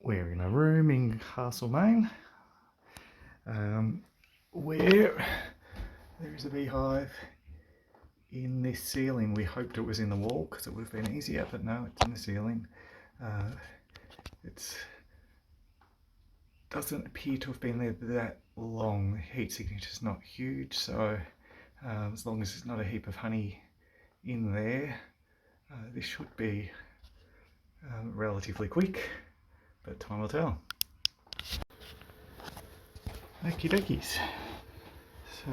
We're in a room in Castlemaine where there is a beehive in this ceiling. We hoped it was in the wall because it would have been easier, but no, it's in the ceiling. It doesn't appear to have been there that long. The heat signature is not huge, so as long as there's not a heap of honey in there, this should be relatively quick, but time will tell. Okie dokies. So,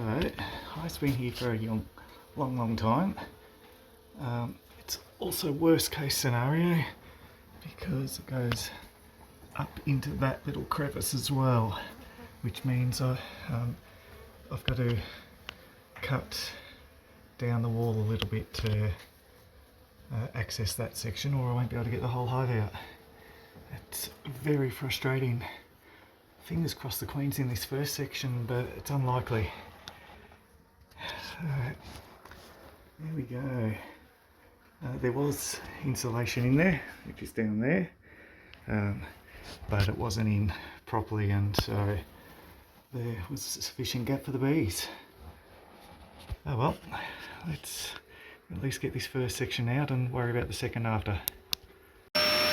Hive's been here for a long time. It's also worst case scenario because it goes up into that little crevice as well, which means I've got to cut down the wall a little bit to access that section, or I won't be able to get the whole hive out. It's very frustrating. Fingers crossed the queen's in this first section, but it's unlikely. So, there we go. There was insulation in there, which is down there, but it wasn't in properly, and so there was a sufficient gap for the bees. Oh well, let's at least get this first section out and worry about the second after.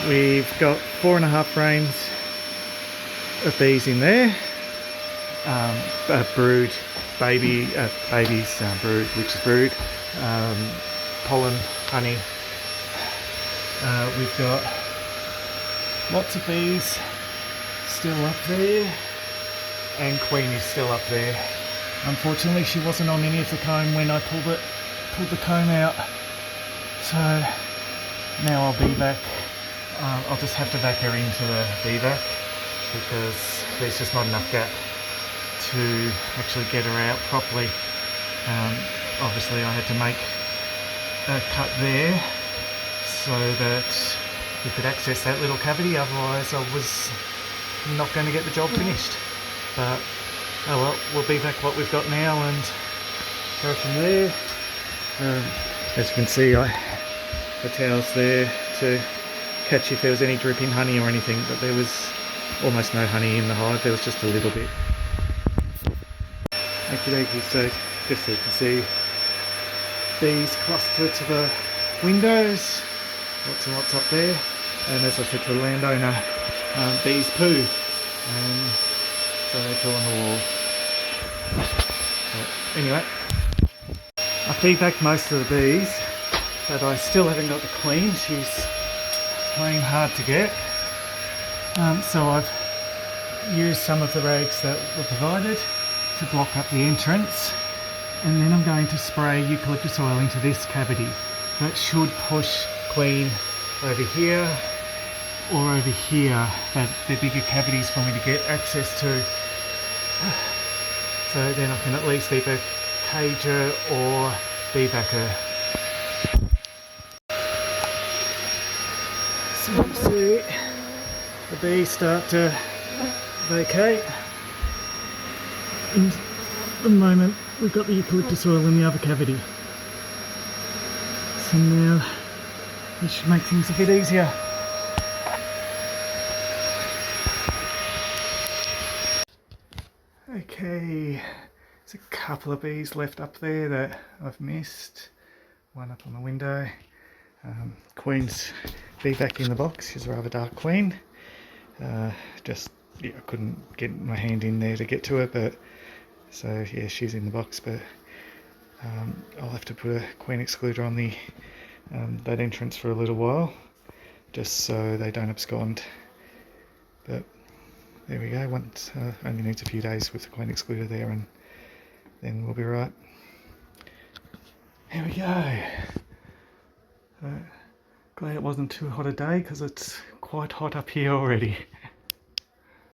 We've got 4.5 frames of bees in there, brood, babies, brood, which is brood, pollen, honey. We've got lots of bees still up there, and queen is still up there. Unfortunately, she wasn't on any of the comb when I pulled the comb out, so now I'll be back. I'll just have to vac her into the bee vac because there's just not enough gap to actually get her out properly. Obviously I had to make a cut there so that we could access that little cavity, otherwise I was not going to get the job finished. But oh well, we'll be back what we've got now and go from there. As you can see, the towel's there to catch if there was any dripping honey or anything, but there was almost no honey in the hive, there was just a little bit. Okay, so just so you can see, bees cluster to the windows, lots and lots up there, and as I said to the landowner, bees poo, and so they poo on the wall. But anyway, I feedbacked most of the bees, but I still haven't got the queen. She's playing hard to get. So I've used some of the rags that were provided to block up the entrance, and then I'm going to spray eucalyptus oil into this cavity. That should push queen over here or over here. They're bigger cavities for me to get access to. So then I can at least either cage her or bee vac her. So you see the bees start to vacate, and at the moment we've got the eucalyptus oil in the other cavity. So now this should make things a bit easier. Okay, there's a couple of bees left up there that I've missed. One up on the window. Queen's bee vac in the box. She's a rather dark queen. I couldn't get my hand in there to get to her, but so yeah, she's in the box. But I'll have to put a queen excluder on the that entrance for a little while, just so they don't abscond. But there we go. Once only needs a few days with the queen excluder there, and then we'll be right. Here we go. Glad it wasn't too hot a day because it's quite hot up here already.